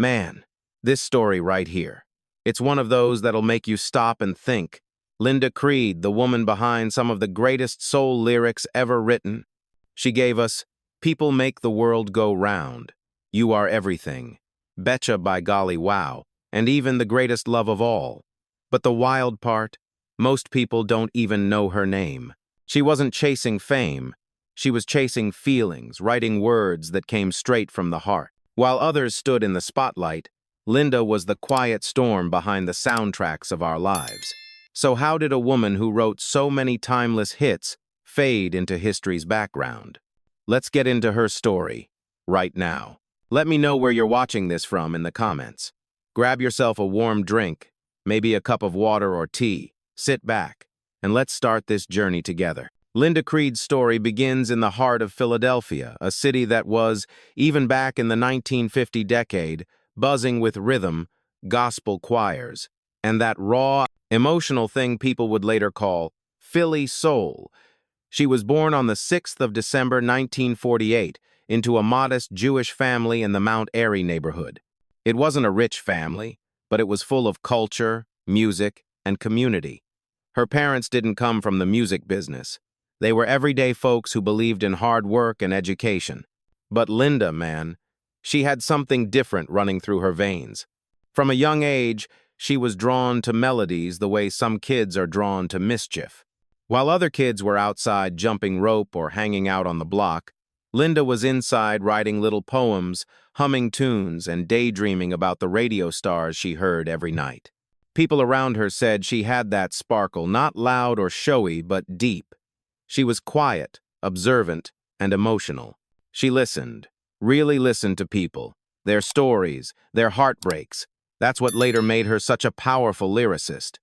Man, this story right here. It's one of those that'll make you stop and think. Linda Creed, the woman behind some of the greatest soul lyrics ever written. She gave us People Make the World Go Round, You Are Everything, Betcha by Golly Wow, and even The Greatest Love of All. But the wild part, most people don't even know her name. She wasn't chasing fame. She was chasing feelings, writing words that came straight from the heart. While others stood in the spotlight, Linda was the quiet storm behind the soundtracks of our lives. So how did a woman who wrote so many timeless hits fade into history's background? Let's get into her story right now. Let me know where you're watching this from in the comments. Grab yourself a warm drink, maybe a cup of water or tea, sit back, and let's start this journey together. Linda Creed's story begins in the heart of Philadelphia, a city that was, even back in the 1950 decade, buzzing with rhythm, gospel choirs, and that raw, emotional thing people would later call Philly soul. She was born on the 6th of December 1948 into a modest Jewish family in the Mount Airy neighborhood. It wasn't a rich family, but it was full of culture, music, and community. Her parents didn't come from the music business. They were everyday folks who believed in hard work and education. But Linda, man, she had something different running through her veins. From a young age, she was drawn to melodies the way some kids are drawn to mischief. While other kids were outside jumping rope or hanging out on the block, Linda was inside writing little poems, humming tunes, and daydreaming about the radio stars she heard every night. People around her said she had that sparkle, not loud or showy, but deep. She was quiet, observant, and emotional. She listened, really listened to people, their stories, their heartbreaks. That's what later made her such a powerful lyricist.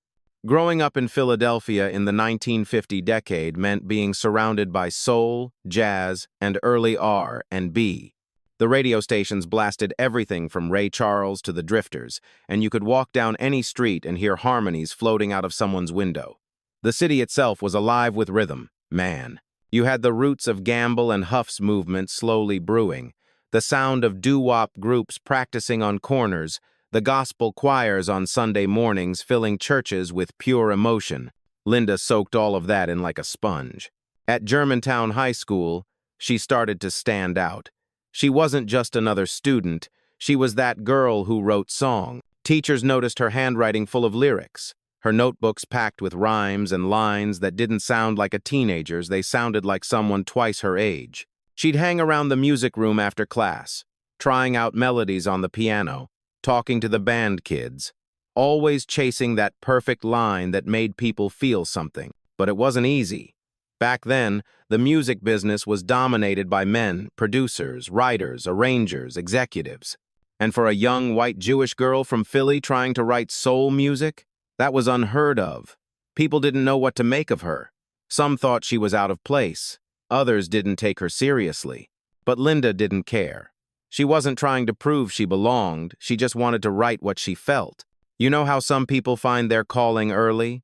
Growing up in Philadelphia in the 1950 decade meant being surrounded by soul, jazz, and early R&B. The radio stations blasted everything from Ray Charles to the Drifters, and you could walk down any street and hear harmonies floating out of someone's window. The city itself was alive with rhythm. Man, you had the roots of Gamble and Huff's movement slowly brewing, the sound of doo-wop groups practicing on corners, the gospel choirs on Sunday mornings filling churches with pure emotion. Linda soaked all of that in like a sponge. At Germantown High School, she started to stand out. She wasn't just another student, she was that girl who wrote songs. Teachers noticed her handwriting full of lyrics. Her notebooks packed with rhymes and lines that didn't sound like a teenager's, they sounded like someone twice her age. She'd hang around the music room after class, trying out melodies on the piano, talking to the band kids, always chasing that perfect line that made people feel something. But it wasn't easy. Back then, the music business was dominated by men, producers, writers, arrangers, executives. And for a young white Jewish girl from Philly trying to write soul music, that was unheard of. People didn't know what to make of her. Some thought she was out of place. Others didn't take her seriously. But Linda didn't care. She wasn't trying to prove she belonged, she just wanted to write what she felt. You know how some people find their calling early?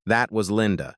That was Linda.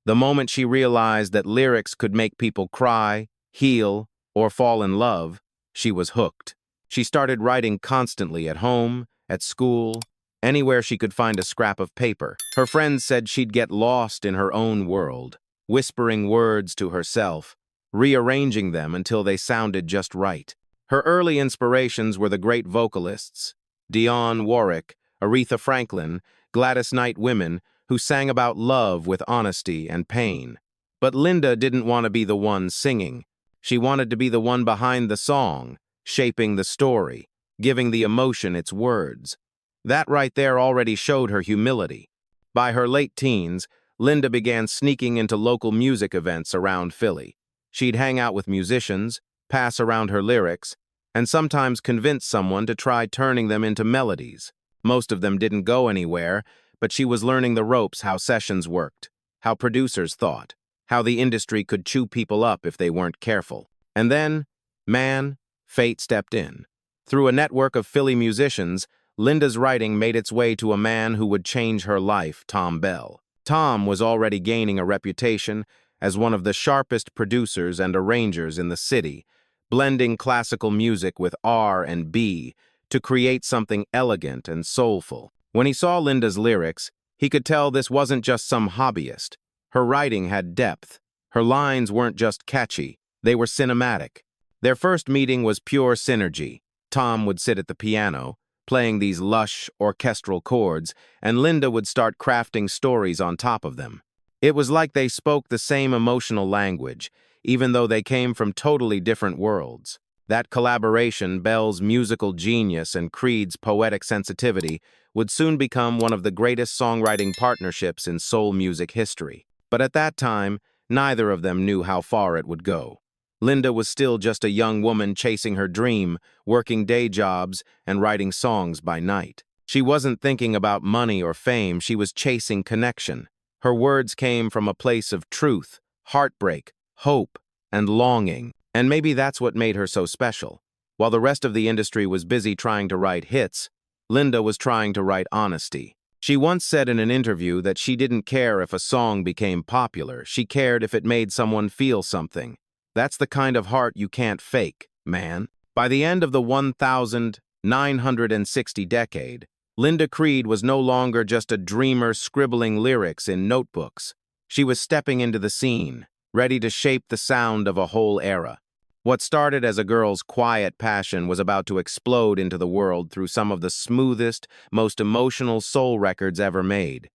The moment she realized that lyrics could make people cry, heal, or fall in love, she was hooked. She started writing constantly at home, at school, anywhere she could find a scrap of paper. Her friends said she'd get lost in her own world, whispering words to herself, rearranging them until they sounded just right. Her early inspirations were the great vocalists, Dionne Warwick, Aretha Franklin, Gladys Knight women, who sang about love with honesty and pain. But Linda didn't want to be the one singing. She wanted to be the one behind the song, shaping the story, giving the emotion its words. That right there already showed her humility. By her late teens, Linda began sneaking into local music events around Philly. She'd hang out with musicians, pass around her lyrics, and sometimes convince someone to try turning them into melodies. Most of them didn't go anywhere, but she was learning the ropes, how sessions worked, how producers thought, how the industry could chew people up if they weren't careful. And then, man, fate stepped in. Through a network of Philly musicians, Linda's writing made its way to a man who would change her life, Thom Bell. Thom was already gaining a reputation as one of the sharpest producers and arrangers in the city, blending classical music with R&B, to create something elegant and soulful. When he saw Linda's lyrics, he could tell this wasn't just some hobbyist. Her writing had depth. Her lines weren't just catchy, they were cinematic. Their first meeting was pure synergy. Thom would sit at the piano, playing these lush, orchestral chords, and Linda would start crafting stories on top of them. It was like they spoke the same emotional language, even though they came from totally different worlds. That collaboration, Bell's musical genius and Creed's poetic sensitivity, would soon become one of the greatest songwriting partnerships in soul music history. But at that time, neither of them knew how far it would go. Linda was still just a young woman chasing her dream, working day jobs and writing songs by night. She wasn't thinking about money or fame, she was chasing connection. Her words came from a place of truth, heartbreak, hope, and longing. And maybe that's what made her so special. While the rest of the industry was busy trying to write hits, Linda was trying to write honesty. She once said in an interview that she didn't care if a song became popular, she cared if it made someone feel something. That's the kind of heart you can't fake, man. By the end of the 1960 decade, Linda Creed was no longer just a dreamer scribbling lyrics in notebooks. She was stepping into the scene, ready to shape the sound of a whole era. What started as a girl's quiet passion was about to explode into the world through some of the smoothest, most emotional soul records ever made.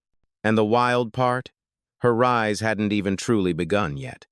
And the wild part? Her rise hadn't even truly begun yet.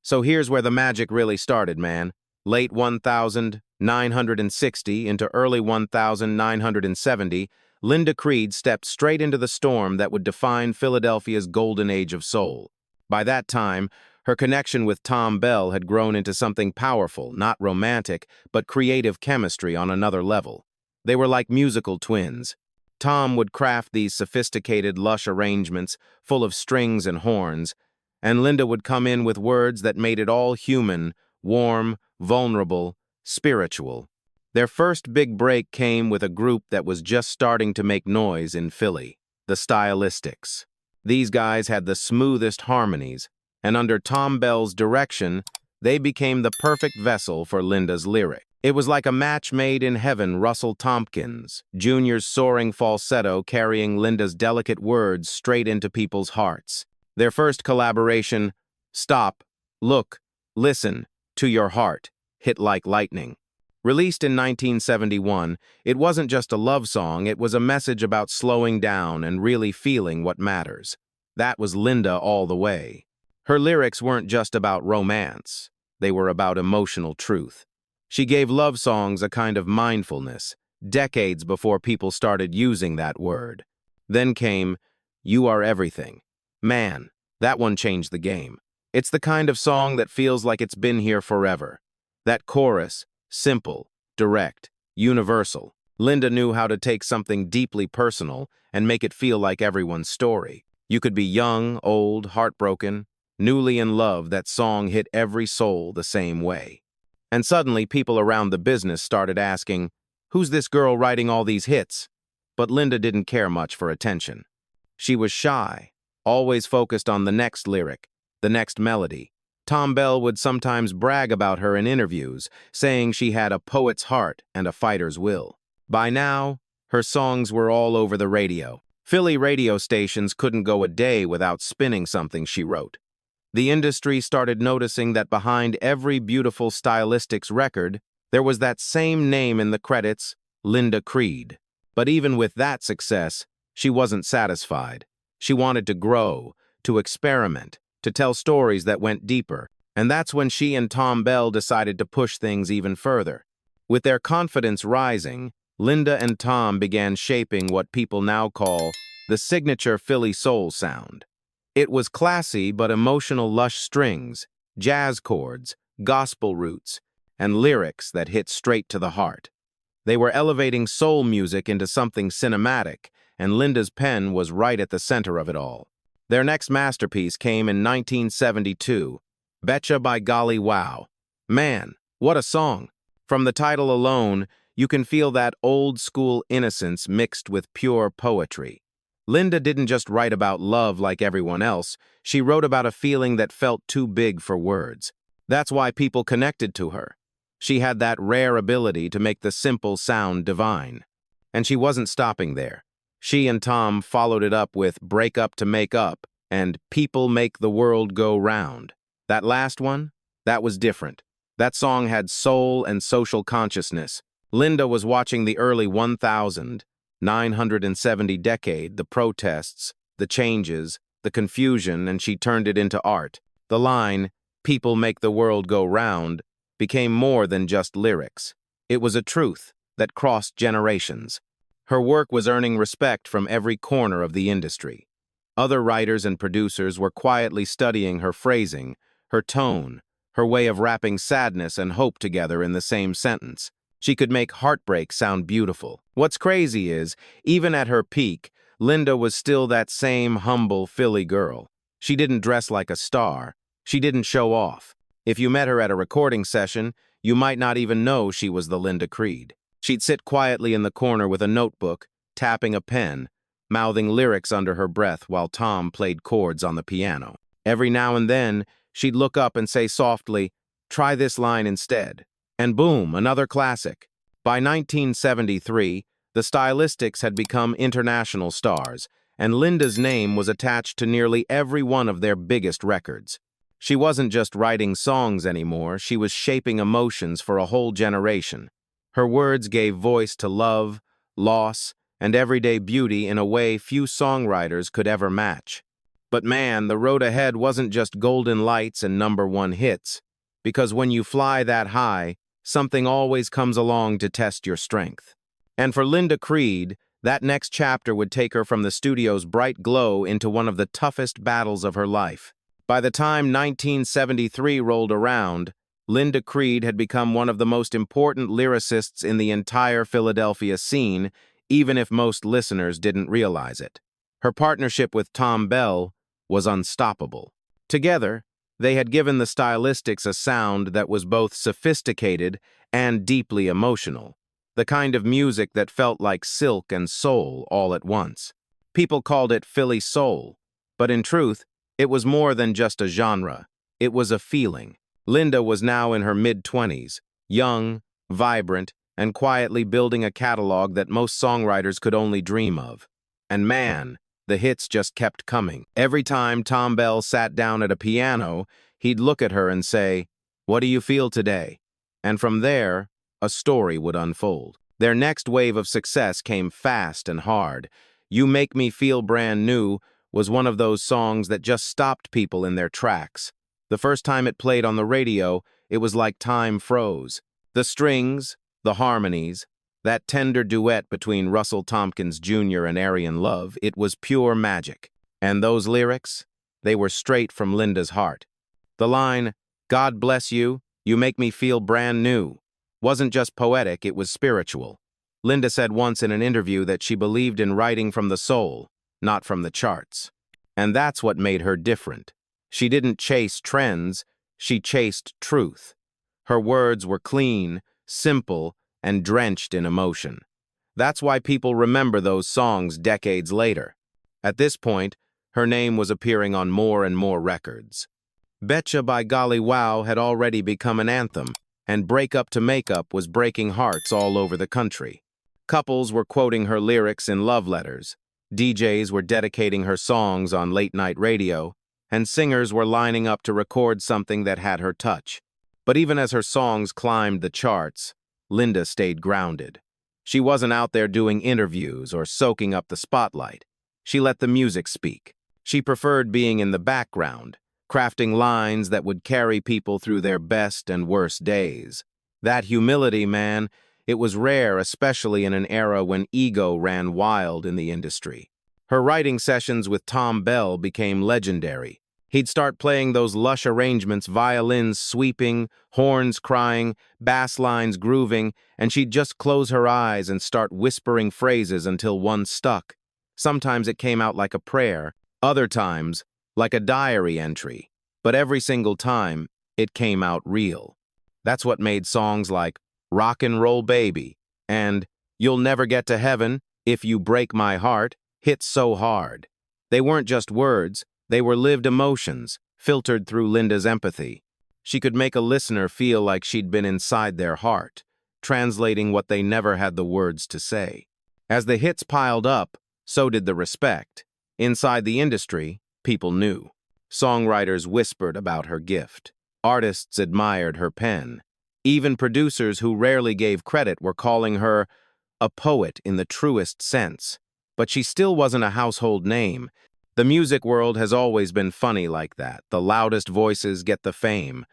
So here's where the magic really started, man. Late 1960 into early 1970, Linda Creed stepped straight into the storm that would define Philadelphia's golden age of soul. By that time, her connection with Thom Bell had grown into something powerful, not romantic, but creative chemistry on another level. They were like musical twins. Thom would craft these sophisticated, lush arrangements, full of strings and horns, and Linda would come in with words that made it all human, warm, vulnerable, spiritual. Their first big break came with a group that was just starting to make noise in Philly, the Stylistics. These guys had the smoothest harmonies, and under Thom Bell's direction, they became the perfect vessel for Linda's lyric. It was like a match made in heaven. Russell Tompkins, Jr.'s soaring falsetto carrying Linda's delicate words straight into people's hearts. Their first collaboration, Stop, Look, Listen, To Your Heart, hit like lightning. Released in 1971, it wasn't just a love song, it was a message about slowing down and really feeling what matters. That was Linda all the way. Her lyrics weren't just about romance, they were about emotional truth. She gave love songs a kind of mindfulness, decades before people started using that word. Then came You Are Everything. Man, that one changed the game. It's the kind of song that feels like it's been here forever. That chorus, simple, direct, universal. Linda knew how to take something deeply personal and make it feel like everyone's story. You could be young, old, heartbroken, newly in love. That song hit every soul the same way. And suddenly people around the business started asking, who's this girl writing all these hits? But Linda didn't care much for attention. She was shy, always focused on the next lyric, the next melody. Thom Bell would sometimes brag about her in interviews, saying she had a poet's heart and a fighter's will. By now, her songs were all over the radio. Philly radio stations couldn't go a day without spinning something she wrote. The industry started noticing that behind every beautiful Stylistics record, there was that same name in the credits, Linda Creed. But even with that success, she wasn't satisfied. She wanted to grow, to experiment, to tell stories that went deeper. And that's when she and Thom Bell decided to push things even further. With their confidence rising, Linda and Thom began shaping what people now call the signature Philly soul sound. It was classy but emotional, lush strings, jazz chords, gospel roots, and lyrics that hit straight to the heart. They were elevating soul music into something cinematic, and Linda's pen was right at the center of it all. Their next masterpiece came in 1972, Betcha by Golly Wow. Man, what a song! From the title alone, you can feel that old-school innocence mixed with pure poetry. Linda didn't just write about love like everyone else, she wrote about a feeling that felt too big for words. That's why people connected to her. She had that rare ability to make the simple sound divine. And she wasn't stopping there. She and Thom followed it up with Break Up to Make Up and People Make the World Go Round. That last one? That was different. That song had soul and social consciousness. Linda was watching the early 1970 decade, the protests, the changes, the confusion, and she turned it into art. The line, People Make the World Go Round, became more than just lyrics. It was a truth that crossed generations. Her work was earning respect from every corner of the industry. Other writers and producers were quietly studying her phrasing, her tone, her way of wrapping sadness and hope together in the same sentence. She could make heartbreak sound beautiful. What's crazy is, even at her peak, Linda was still that same humble Philly girl. She didn't dress like a star. She didn't show off. If you met her at a recording session, you might not even know she was the Linda Creed. She'd sit quietly in the corner with a notebook, tapping a pen, mouthing lyrics under her breath while Thom played chords on the piano. Every now and then, she'd look up and say softly, "Try this line instead." And boom, another classic. By 1973, the Stylistics had become international stars, and Linda's name was attached to nearly every one of their biggest records. She wasn't just writing songs anymore, she was shaping emotions for a whole generation. Her words gave voice to love, loss, and everyday beauty in a way few songwriters could ever match. But man, the road ahead wasn't just golden lights and #1 hits, because when you fly that high, something always comes along to test your strength. And for Linda Creed, that next chapter would take her from the studio's bright glow into one of the toughest battles of her life. By the time 1973 rolled around, Linda Creed had become one of the most important lyricists in the entire Philadelphia scene, even if most listeners didn't realize it. Her partnership with Thom Bell was unstoppable. Together, they had given the Stylistics a sound that was both sophisticated and deeply emotional, the kind of music that felt like silk and soul all at once. People called it Philly soul, but in truth, it was more than just a genre. It was a feeling. Linda was now in her mid-20s, young, vibrant, and quietly building a catalog that most songwriters could only dream of. And man, the hits just kept coming. Every time Thom Bell sat down at a piano, he'd look at her and say, "What do you feel today?" And from there, a story would unfold. Their next wave of success came fast and hard. You Make Me Feel Brand New was one of those songs that just stopped people in their tracks. The first time it played on the radio, it was like time froze. The strings, the harmonies, that tender duet between Russell Tompkins Jr. and Arian Love, it was pure magic. And those lyrics, they were straight from Linda's heart. The line, "God bless you, you make me feel brand new," wasn't just poetic, it was spiritual. Linda said once in an interview that she believed in writing from the soul, not from the charts. And that's what made her different. She didn't chase trends, she chased truth. Her words were clean, simple, and drenched in emotion. That's why people remember those songs decades later. At this point, her name was appearing on more and more records. Betcha by Golly Wow had already become an anthem, and Break Up to Make Up was breaking hearts all over the country. Couples were quoting her lyrics in love letters, DJs were dedicating her songs on late-night radio, and singers were lining up to record something that had her touch. But even as her songs climbed the charts, Linda stayed grounded. She wasn't out there doing interviews or soaking up the spotlight. She let the music speak. She preferred being in the background, crafting lines that would carry people through their best and worst days. That humility, man, it was rare, especially in an era when ego ran wild in the industry. Her writing sessions with Thom Bell became legendary. He'd start playing those lush arrangements, violins sweeping, horns crying, bass lines grooving, and she'd just close her eyes and start whispering phrases until one stuck. Sometimes it came out like a prayer, other times like a diary entry, but every single time, it came out real. That's what made songs like Rock and Roll Baby and You'll Never Get to Heaven If You Break My Heart hit so hard. They weren't just words, they were lived emotions, filtered through Linda's empathy. She could make a listener feel like she'd been inside their heart, translating what they never had the words to say. As the hits piled up, so did the respect. Inside the industry, people knew. Songwriters whispered about her gift. Artists admired her pen. Even producers who rarely gave credit were calling her a poet in the truest sense. But she still wasn't a household name. The music world has always been funny like that. The loudest voices get the fame,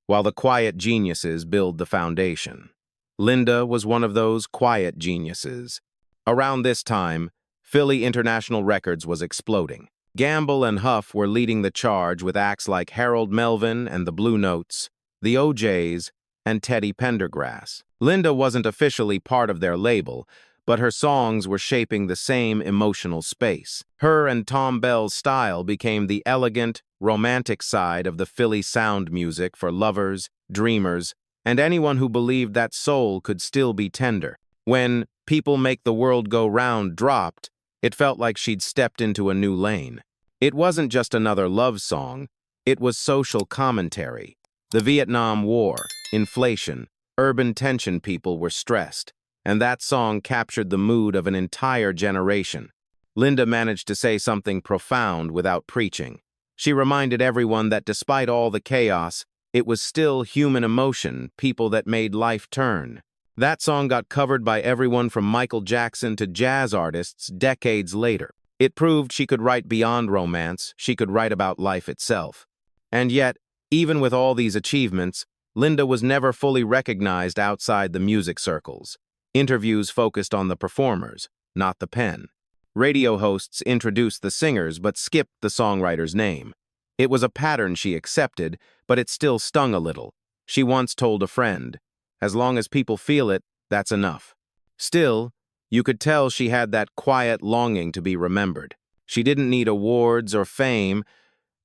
while the quiet geniuses build the foundation. Linda was one of those quiet geniuses. Around this time, Philly International Records was exploding. Gamble and Huff were leading the charge with acts like Harold Melvin and the Blue Notes, the OJs, and Teddy Pendergrass. Linda wasn't officially part of their label, but her songs were shaping the same emotional space. Her and Thom Bell's style became the elegant, romantic side of the Philly sound music for lovers, dreamers, and anyone who believed that soul could still be tender. When People Make the World Go Round dropped, it felt like she'd stepped into a new lane. It wasn't just another love song, it was social commentary. The Vietnam War, inflation, urban tension, people were stressed, and that song captured the mood of an entire generation. Linda managed to say something profound without preaching. She reminded everyone that despite all the chaos, it was still human emotion, people that made life turn. That song got covered by everyone from Michael Jackson to jazz artists decades later. It proved she could write beyond romance, she could write about life itself. And yet, even with all these achievements, Linda was never fully recognized outside the music circles. Interviews focused on the performers, not the pen. Radio hosts introduced the singers but skipped the songwriter's name. It was a pattern she accepted, but it still stung a little. She once told a friend, "As long as people feel it, that's enough." Still, you could tell she had that quiet longing to be remembered. She didn't need awards or fame,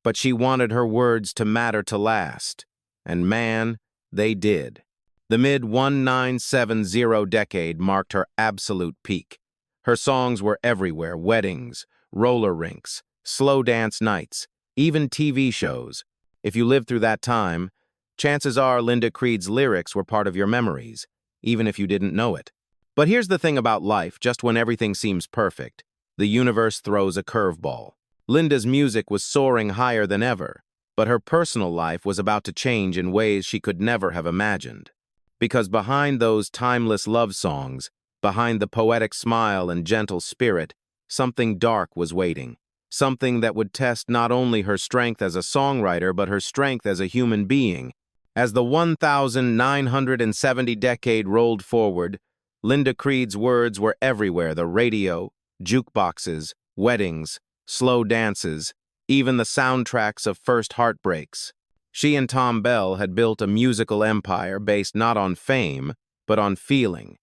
but she wanted her words to matter, to last. And man, they did. The mid-1970 decade marked her absolute peak. Her songs were everywhere: weddings, roller rinks, slow dance nights, even TV shows. If you lived through that time, chances are Linda Creed's lyrics were part of your memories, even if you didn't know it. But here's the thing about life: just when everything seems perfect, the universe throws a curveball. Linda's music was soaring higher than ever, but her personal life was about to change in ways she could never have imagined. Because behind those timeless love songs, behind the poetic smile and gentle spirit, something dark was waiting. Something that would test not only her strength as a songwriter, but her strength as a human being. As the 1970 decade rolled forward, Linda Creed's words were everywhere: the radio, jukeboxes, weddings, slow dances, even the soundtracks of first heartbreaks. She and Thom Bell had built a musical empire based not on fame, but on feeling.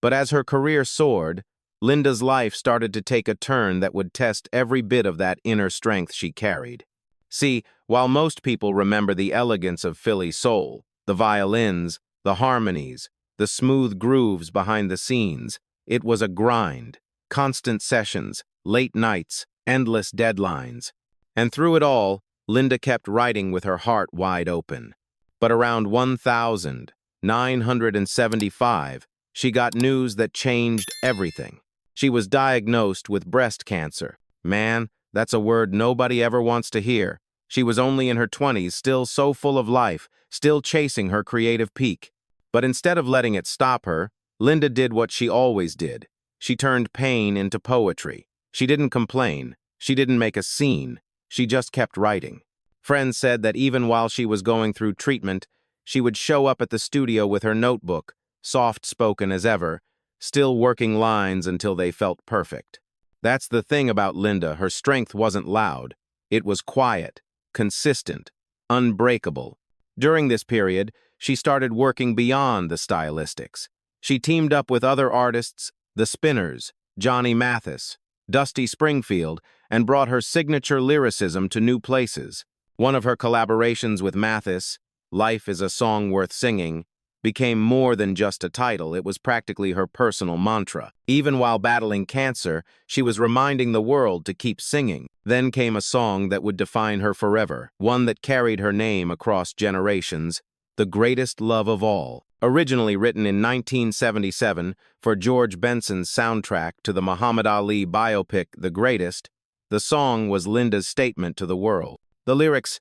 But as her career soared, Linda's life started to take a turn that would test every bit of that inner strength she carried. See, while most people remember the elegance of Philly soul, the violins, the harmonies, the smooth grooves behind the scenes, it was a grind, constant sessions, late nights, endless deadlines. And through it all, Linda kept writing with her heart wide open. But around 1975, she got news that changed everything. She was diagnosed with breast cancer. Man, that's a word nobody ever wants to hear. She was only in her 20s, still so full of life, still chasing her creative peak. But instead of letting it stop her, Linda did what she always did. She turned pain into poetry. She didn't complain. She didn't make a scene. She just kept writing. Friends said that even while she was going through treatment, she would show up at the studio with her notebook, soft-spoken as ever, still working lines until they felt perfect. That's the thing about Linda: her strength wasn't loud. It was quiet, consistent, unbreakable. During this period, she started working beyond the stylistics. She teamed up with other artists, the Spinners, Johnny Mathis, Dusty Springfield, and brought her signature lyricism to new places. One of her collaborations with Mathis, "Life is a Song Worth Singing," became more than just a title. It was practically her personal mantra. Even while battling cancer, she was reminding the world to keep singing. Then came a song that would define her forever, one that carried her name across generations, "The Greatest Love of All." Originally written in 1977 for George Benson's soundtrack to the Muhammad Ali biopic The Greatest, the song was Linda's statement to the world. The lyrics,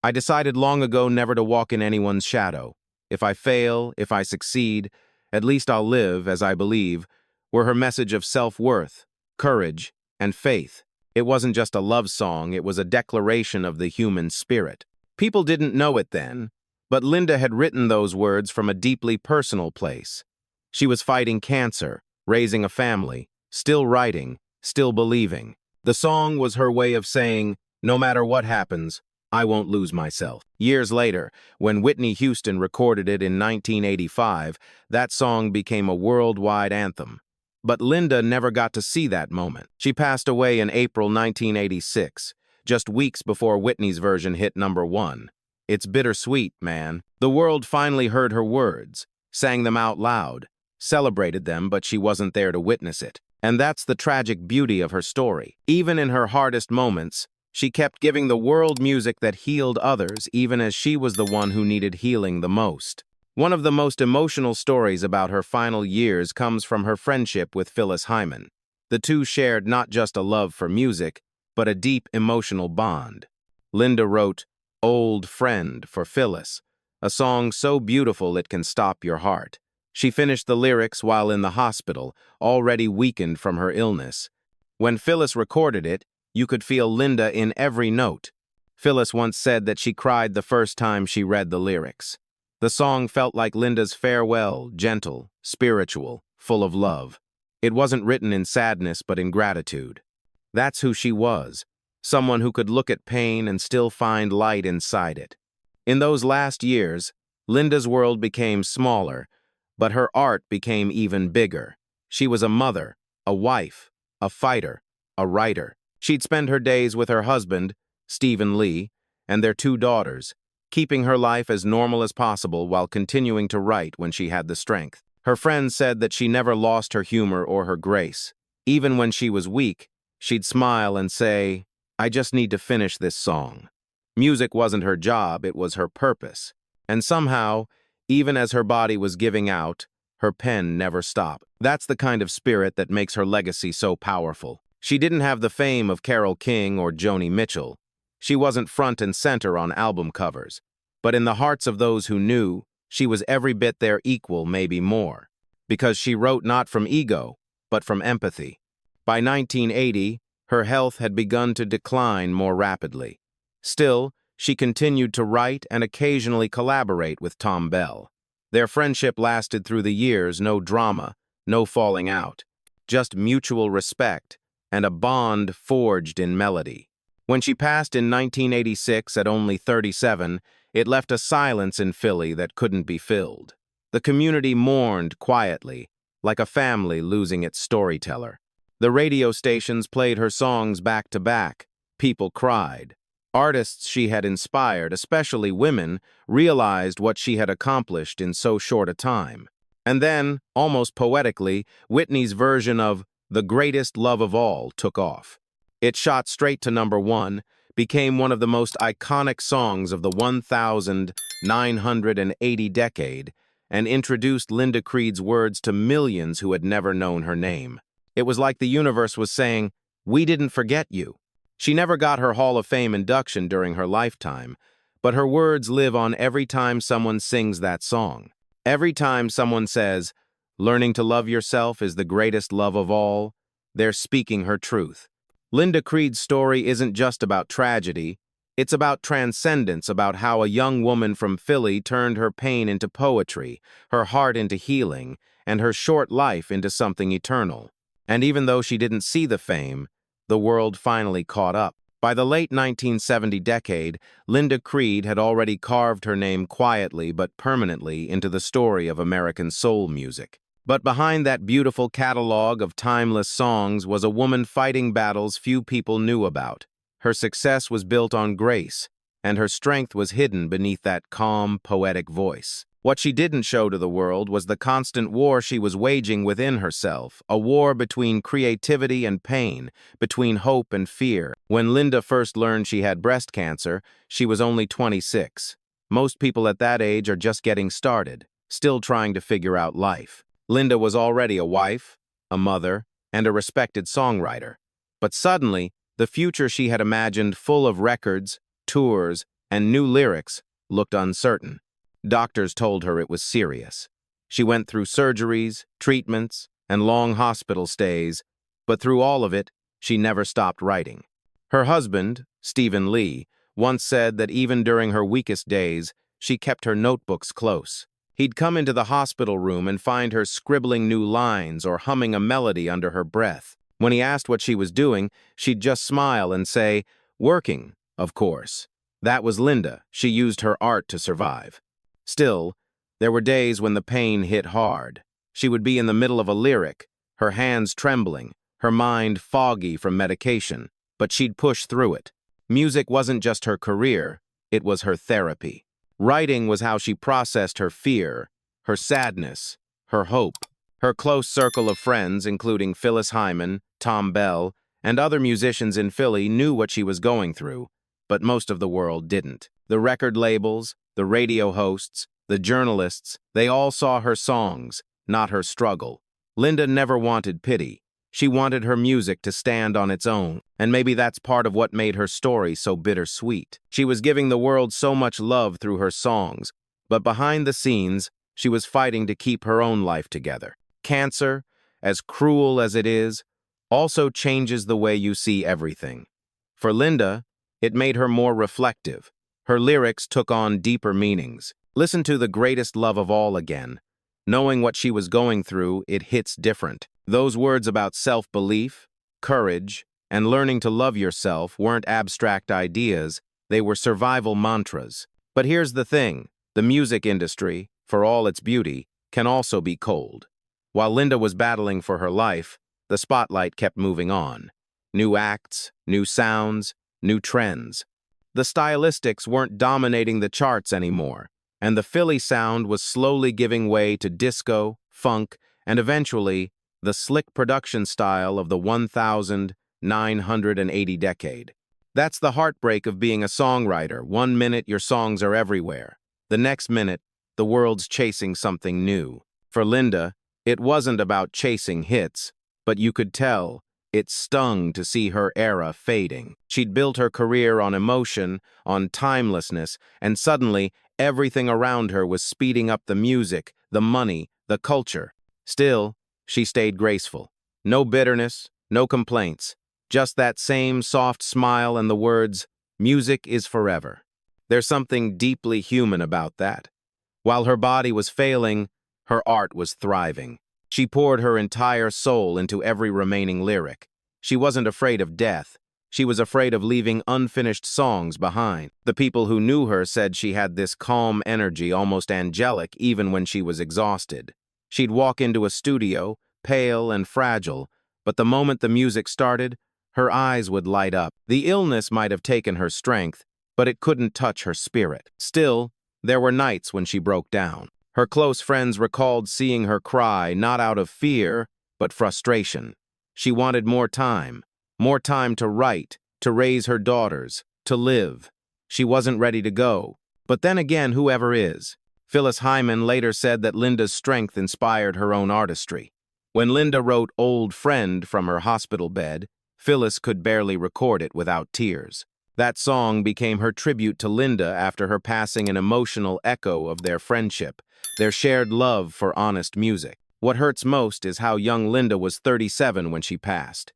"I decided long ago never to walk in anyone's shadow. If I fail, if I succeed, at least I'll live as I believe," were her message of self-worth, courage, and faith. It wasn't just a love song, it was a declaration of the human spirit. People didn't know it then, but Linda had written those words from a deeply personal place. She was fighting cancer, raising a family, still writing, still believing. The song was her way of saying, no matter what happens, I won't lose myself. Years later, when Whitney Houston recorded it in 1985, that song became a worldwide anthem. But Linda never got to see that moment. She passed away in April 1986, just weeks before Whitney's version hit #1. It's bittersweet, man. The world finally heard her words, sang them out loud, celebrated them, but she wasn't there to witness it. And that's the tragic beauty of her story. Even in her hardest moments, she kept giving the world music that healed others, even as she was the one who needed healing the most. One of the most emotional stories about her final years comes from her friendship with Phyllis Hyman. The two shared not just a love for music, but a deep emotional bond. Linda wrote "Old Friend" for Phyllis, a song so beautiful it can stop your heart. She finished the lyrics while in the hospital, already weakened from her illness. When Phyllis recorded it, you could feel Linda in every note. Phyllis once said that she cried the first time she read the lyrics. The song felt like Linda's farewell, gentle, spiritual, full of love. It wasn't written in sadness but in gratitude. That's who she was, someone who could look at pain and still find light inside it. In those last years, Linda's world became smaller, but her art became even bigger. She was a mother, a wife, a fighter, a writer. She'd spend her days with her husband, Stephen Lee, and their 2 daughters, keeping her life as normal as possible while continuing to write when she had the strength. Her friends said that she never lost her humor or her grace. Even when she was weak, she'd smile and say, "I just need to finish this song." Music wasn't her job, it was her purpose. And somehow, even as her body was giving out, her pen never stopped. That's the kind of spirit that makes her legacy so powerful. She didn't have the fame of Carole King or Joni Mitchell. She wasn't front and center on album covers. But in the hearts of those who knew, she was every bit their equal, maybe more. Because she wrote not from ego, but from empathy. By 1980, her health had begun to decline more rapidly. Still, she continued to write and occasionally collaborate with Thom Bell. Their friendship lasted through the years, no drama, no falling out, just mutual respect and a bond forged in melody. When she passed in 1986 at only 37, it left a silence in Philly that couldn't be filled. The community mourned quietly, like a family losing its storyteller. The radio stations played her songs back to back. People cried. Artists she had inspired, especially women, realized what she had accomplished in so short a time. And then, almost poetically, Whitney's version of "The Greatest Love of All" took off. It shot straight to #1, became one of the most iconic songs of the 1980 decade, and introduced Linda Creed's words to millions who had never known her name. It was like the universe was saying, "We didn't forget you." She never got her Hall of Fame induction during her lifetime, but her words live on every time someone sings that song. Every time someone says, "Learning to love yourself is the greatest love of all," they're speaking her truth. Linda Creed's story isn't just about tragedy, it's about transcendence, about how a young woman from Philly turned her pain into poetry, her heart into healing, and her short life into something eternal. And even though she didn't see the fame, the world finally caught up. By the late 1970 decade, Linda Creed had already carved her name quietly but permanently into the story of American soul music. But behind that beautiful catalog of timeless songs was a woman fighting battles few people knew about. Her success was built on grace, and her strength was hidden beneath that calm, poetic voice. What she didn't show to the world was the constant war she was waging within herself, a war between creativity and pain, between hope and fear. When Linda first learned she had breast cancer, she was only 26. Most people at that age are just getting started, still trying to figure out life. Linda was already a wife, a mother, and a respected songwriter. But suddenly, the future she had imagined full of records, tours, and new lyrics looked uncertain. Doctors told her it was serious. She went through surgeries, treatments, and long hospital stays, but through all of it, she never stopped writing. Her husband, Stephen Lee, once said that even during her weakest days, she kept her notebooks close. He'd come into the hospital room and find her scribbling new lines or humming a melody under her breath. When he asked what she was doing, she'd just smile and say, "Working, of course." That was Linda. She used her art to survive. Still, there were days when the pain hit hard. She would be in the middle of a lyric, her hands trembling, her mind foggy from medication, but she'd push through it. Music wasn't just her career, it was her therapy. Writing was how she processed her fear, her sadness, her hope. Her close circle of friends, including Phyllis Hyman, Thom Bell, and other musicians in Philly, knew what she was going through, but most of the world didn't. The record labels, the radio hosts, the journalists, they all saw her songs, not her struggle. Linda never wanted pity. She wanted her music to stand on its own, and maybe that's part of what made her story so bittersweet. She was giving the world so much love through her songs, but behind the scenes, she was fighting to keep her own life together. Cancer, as cruel as it is, also changes the way you see everything. For Linda, it made her more reflective. Her lyrics took on deeper meanings. Listen to The Greatest Love of All again. Knowing what she was going through, it hits different. Those words about self-belief, courage, and learning to love yourself weren't abstract ideas, they were survival mantras. But here's the thing, the music industry, for all its beauty, can also be cold. While Linda was battling for her life, the spotlight kept moving on. New acts, new sounds, new trends. The stylistics weren't dominating the charts anymore, and the Philly sound was slowly giving way to disco, funk, and eventually, the slick production style of the 1980 decade. That's the heartbreak of being a songwriter. 1 minute your songs are everywhere. The next minute, the world's chasing something new. For Linda, it wasn't about chasing hits, but you could tell, it stung to see her era fading. She'd built her career on emotion, on timelessness, and suddenly, everything around her was speeding up the music, the money, the culture. Still, she stayed graceful. No bitterness, no complaints, just that same soft smile and the words, "Music is forever." There's something deeply human about that. While her body was failing, her art was thriving. She poured her entire soul into every remaining lyric. She wasn't afraid of death. She was afraid of leaving unfinished songs behind. The people who knew her said she had this calm energy, almost angelic, even when she was exhausted. She'd walk into a studio, pale and fragile, but the moment the music started, her eyes would light up. The illness might have taken her strength, but it couldn't touch her spirit. Still, there were nights when she broke down. Her close friends recalled seeing her cry, not out of fear, but frustration. She wanted more time to write, to raise her daughters, to live. She wasn't ready to go. But then again, whoever is. Phyllis Hyman later said that Linda's strength inspired her own artistry. When Linda wrote Old Friend from her hospital bed, Phyllis could barely record it without tears. That song became her tribute to Linda after her passing, an emotional echo of their friendship, their shared love for honest music. What hurts most is how young Linda was 37 when she passed.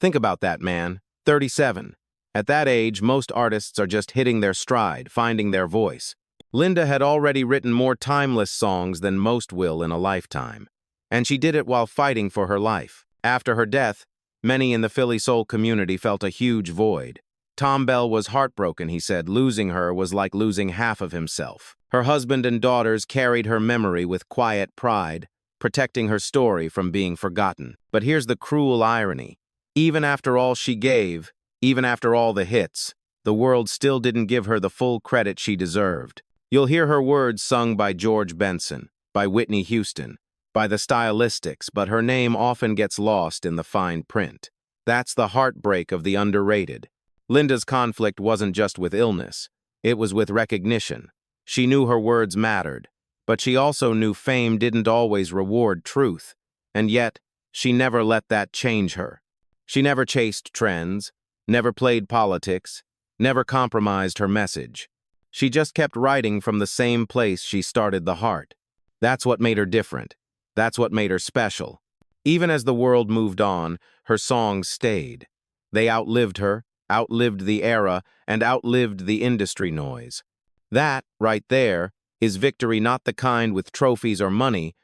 Think about that, man. 37. At that age, most artists are just hitting their stride, finding their voice. Linda had already written more timeless songs than most will in a lifetime. And she did it while fighting for her life. After her death, many in the Philly soul community felt a huge void. Thom Bell was heartbroken, he said. Losing her was like losing half of himself. Her husband and daughters carried her memory with quiet pride, protecting her story from being forgotten. But here's the cruel irony. Even after all she gave, even after all the hits, the world still didn't give her the full credit she deserved. You'll hear her words sung by George Benson, by Whitney Houston, by the Stylistics, but her name often gets lost in the fine print. That's the heartbreak of the underrated. Linda's conflict wasn't just with illness, it was with recognition. She knew her words mattered, but she also knew fame didn't always reward truth, and yet she never let that change her. She never chased trends, never played politics, never compromised her message. She just kept writing from the same place she started, the heart. That's what made her different. That's what made her special. Even as the world moved on, her songs stayed. They outlived her, outlived the era, and outlived the industry noise. That, right there, is victory, not the kind with trophies or money,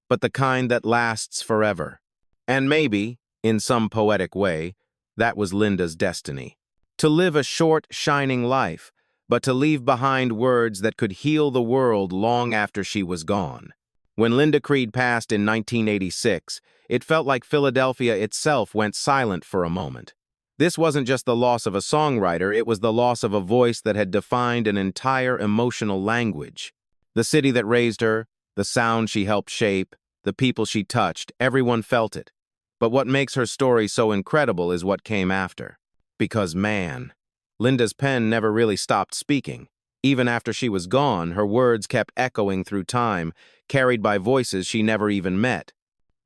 but the kind that lasts forever. And maybe, in some poetic way, that was Linda's destiny. To live a short, shining life, but to leave behind words that could heal the world long after she was gone. When Linda Creed passed in 1986, it felt like Philadelphia itself went silent for a moment. This wasn't just the loss of a songwriter, it was the loss of a voice that had defined an entire emotional language. The city that raised her, the sound she helped shape, the people she touched, everyone felt it. But what makes her story so incredible is what came after. Because man, Linda's pen never really stopped speaking. Even after she was gone, her words kept echoing through time, carried by voices she never even met.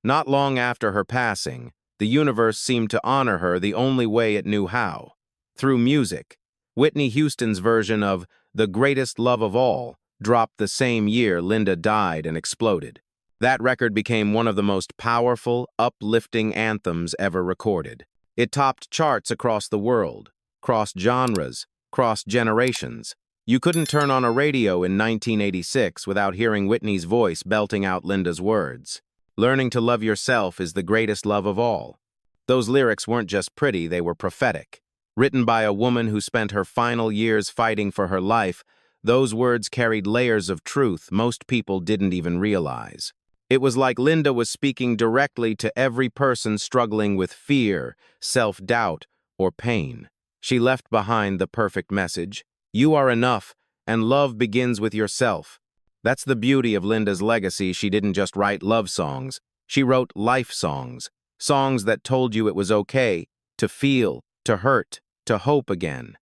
Not long after her passing, the universe seemed to honor her the only way it knew how. Through music. Whitney Houston's version of "The Greatest Love of All" dropped the same year Linda died and exploded. That record became one of the most powerful, uplifting anthems ever recorded. It topped charts across the world, crossed genres, crossed generations. You couldn't turn on a radio in 1986 without hearing Whitney's voice belting out Linda's words. Learning to love yourself is the greatest love of all. Those lyrics weren't just pretty, they were prophetic. Written by a woman who spent her final years fighting for her life, those words carried layers of truth most people didn't even realize. It was like Linda was speaking directly to every person struggling with fear, self-doubt, or pain. She left behind the perfect message: you are enough, and love begins with yourself. That's the beauty of Linda's legacy. She didn't just write love songs. She wrote life songs. Songs that told you it was okay to feel, to hurt, to hope again.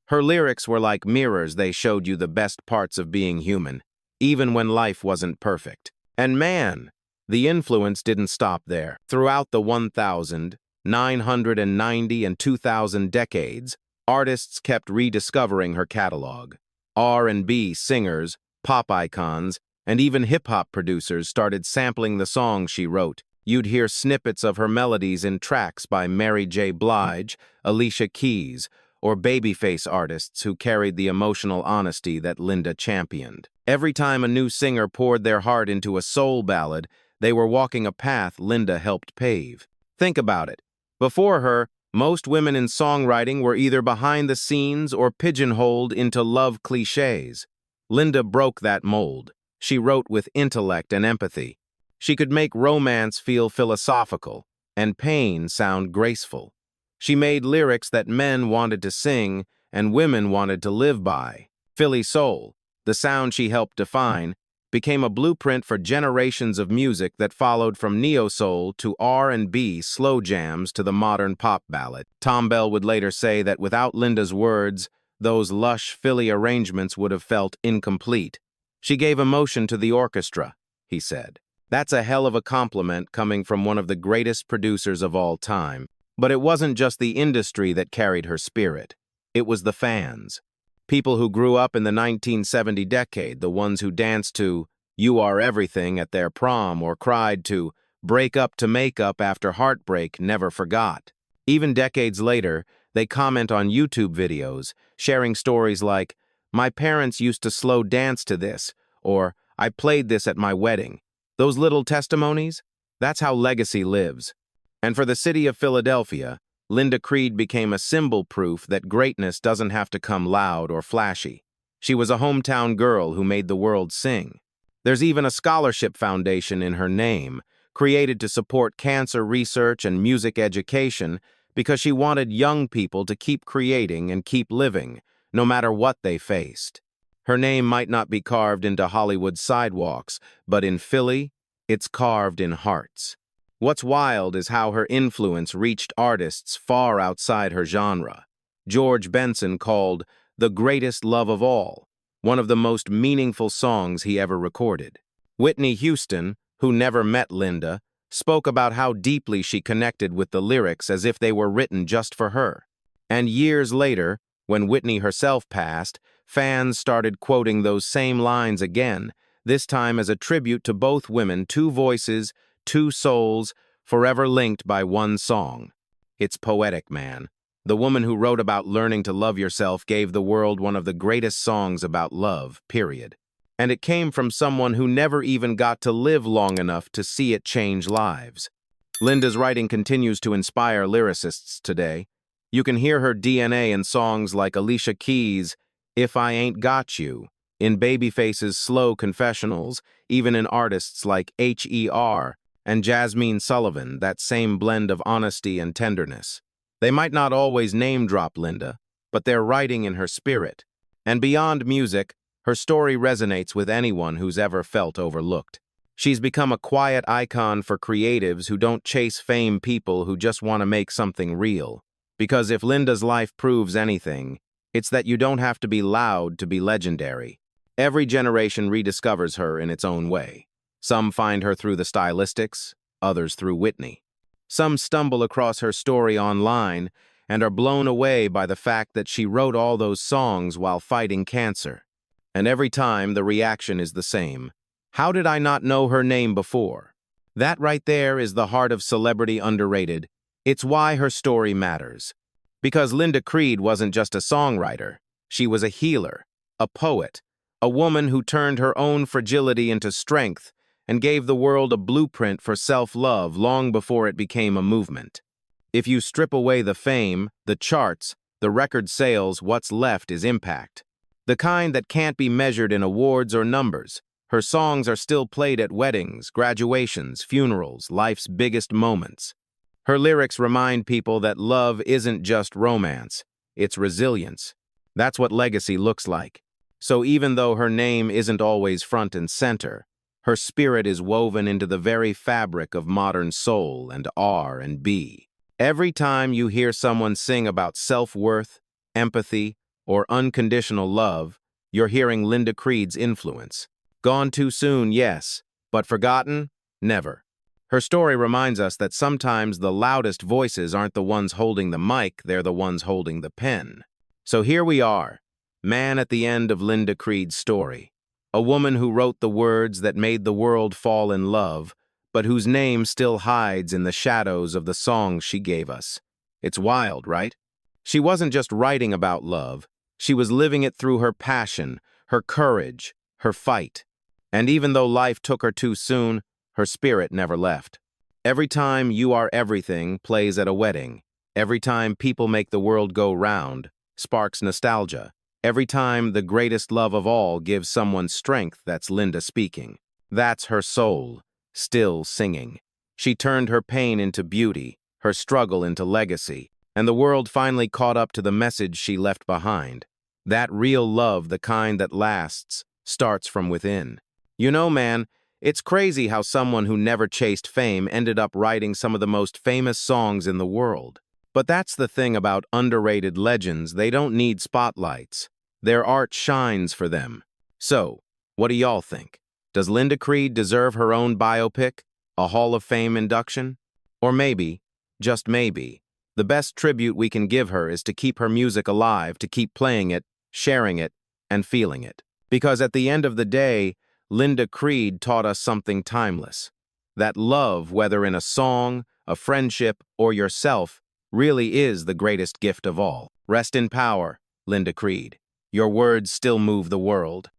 Her lyrics were like mirrors. They showed you the best parts of being human, even when life wasn't perfect. And man, the influence didn't stop there. Throughout the 1990 and 2000 decades, artists kept rediscovering her catalog. R&B singers, pop icons, and even hip-hop producers started sampling the songs she wrote. You'd hear snippets of her melodies in tracks by Mary J. Blige, Alicia Keys, or babyface artists who carried the emotional honesty that Linda championed. Every time a new singer poured their heart into a soul ballad, they were walking a path Linda helped pave. Think about it. Before her, most women in songwriting were either behind the scenes or pigeonholed into love cliches. Linda broke that mold. She wrote with intellect and empathy. She could make romance feel philosophical and pain sound graceful. She made lyrics that men wanted to sing and women wanted to live by. Philly soul, the sound she helped define, became a blueprint for generations of music that followed from neo-soul to R&B slow jams to the modern pop ballad. Thom Bell would later say that without Linda's words, those lush Philly arrangements would have felt incomplete. She gave emotion to the orchestra, he said. That's a hell of a compliment coming from one of the greatest producers of all time. But it wasn't just the industry that carried her spirit. It was the fans. People who grew up in the 1970 decade, the ones who danced to "You Are Everything" at their prom or cried to "Break Up to Make Up" after heartbreak, never forgot. Even decades later, they comment on YouTube videos, sharing stories like, "My parents used to slow dance to this," or "I played this at my wedding." Those little testimonies? That's how legacy lives. And for the city of Philadelphia, Linda Creed became a symbol proof that greatness doesn't have to come loud or flashy. She was a hometown girl who made the world sing. There's even a scholarship foundation in her name, created to support cancer research and music education because she wanted young people to keep creating and keep living, no matter what they faced. Her name might not be carved into Hollywood sidewalks, but in Philly, it's carved in hearts. What's wild is how her influence reached artists far outside her genre. George Benson called "The Greatest Love of All" one of the most meaningful songs he ever recorded. Whitney Houston, who never met Linda, spoke about how deeply she connected with the lyrics as if they were written just for her. And years later, when Whitney herself passed, fans started quoting those same lines again, this time as a tribute to both women, two voices, two souls, forever linked by one song. It's poetic, man. The woman who wrote about learning to love yourself gave the world one of the greatest songs about love, period. And it came from someone who never even got to live long enough to see it change lives. Linda's writing continues to inspire lyricists today. You can hear her DNA in songs like Alicia Keys' "If I Ain't Got You," in Babyface's "Slow Confessionals," even in artists like H.E.R. and Jasmine Sullivan, that same blend of honesty and tenderness. They might not always name-drop Linda, but they're writing in her spirit. And beyond music, her story resonates with anyone who's ever felt overlooked. She's become a quiet icon for creatives who don't chase fame, people who just want to make something real. Because if Linda's life proves anything, it's that you don't have to be loud to be legendary. Every generation rediscovers her in its own way. Some find her through the stylistics, others through Whitney. Some stumble across her story online and are blown away by the fact that she wrote all those songs while fighting cancer. And every time, the reaction is the same. How did I not know her name before? That right there is the heart of celebrity underrated. It's why her story matters. Because Linda Creed wasn't just a songwriter. She was a healer, a poet, a woman who turned her own fragility into strength and gave the world a blueprint for self-love long before it became a movement. If you strip away the fame, the charts, the record sales, what's left is impact. The kind that can't be measured in awards or numbers. Her songs are still played at weddings, graduations, funerals, life's biggest moments. Her lyrics remind people that love isn't just romance, it's resilience. That's what legacy looks like. So even though her name isn't always front and center, her spirit is woven into the very fabric of modern soul and R&B. Every time you hear someone sing about self-worth, empathy, or unconditional love, you're hearing Linda Creed's influence. Gone too soon, yes, but forgotten? Never. Her story reminds us that sometimes the loudest voices aren't the ones holding the mic, they're the ones holding the pen. So here we are, man at the end of Linda Creed's story. A woman who wrote the words that made the world fall in love, but whose name still hides in the shadows of the songs she gave us. It's wild, right? She wasn't just writing about love, she was living it through her passion, her courage, her fight. And even though life took her too soon, her spirit never left. Every time "You Are Everything" plays at a wedding, every time "People Make the World Go Round" sparks nostalgia, every time "The Greatest Love of All" gives someone strength, that's Linda speaking. That's her soul, still singing. She turned her pain into beauty, her struggle into legacy, and the world finally caught up to the message she left behind. That real love, the kind that lasts, starts from within. You know, man, it's crazy how someone who never chased fame ended up writing some of the most famous songs in the world. But that's the thing about underrated legends, they don't need spotlights. Their art shines for them. So, what do y'all think? Does Linda Creed deserve her own biopic? A Hall of Fame induction? Or maybe, just maybe, the best tribute we can give her is to keep her music alive, to keep playing it, sharing it, and feeling it. Because at the end of the day, Linda Creed taught us something timeless. That love, whether in a song, a friendship, or yourself, really is the greatest gift of all. Rest in power, Linda Creed. Your words still move the world.